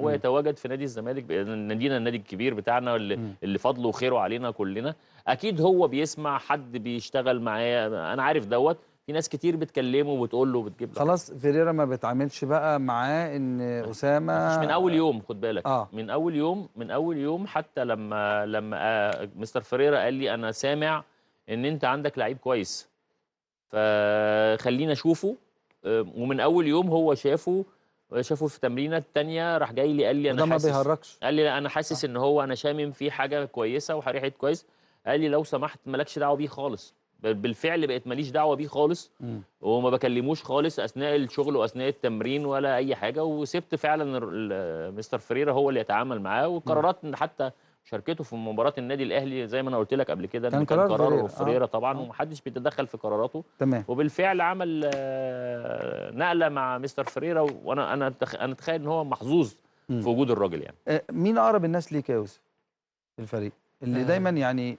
هو يتواجد في نادي الزمالك، نادينا النادي الكبير بتاعنا اللي فضله وخيره علينا كلنا. اكيد هو بيسمع حد بيشتغل معاه، انا عارف دوت. في ناس كتير بتكلمه وبتقول له وبتجيب له. خلاص فيريرا ما بيتعاملش بقى معاه ان ما فيش من اسامه. اول يوم، خد بالك. اه من اول يوم حتى لما مستر فريرا قال لي انا سامع ان انت عندك لعيب كويس، فخلينا اشوفه. ومن اول يوم هو شافه في تمرينه التانيه، راح جاي لي قال لي انا وده ما حاسس. بيهرجش. قال لي لا انا حاسس ان هو انا شامم فيه حاجه كويسه وحريحه كويس. قال لي لو سمحت مالكش دعوه بيه خالص. بالفعل بقيت ماليش دعوه بيه خالص. وما بكلموش خالص اثناء الشغل واثناء التمرين ولا اي حاجه، وسبت فعلا مستر فريرا هو اللي يتعامل معاه. والقرارات حتى مشاركته في مباراه النادي الاهلي زي ما انا قلت لك قبل كده ان كان كان قرار قرار فيريرا. فريرا طبعا، ومحدش بيتدخل في قراراته. تمام. وبالفعل عمل نقله مع مستر فريرا، وانا انا اتخيل ان هو محظوظ في وجود الراجل يعني. مين اقرب الناس ليك يا يوسف في الفريق اللي دايما يعني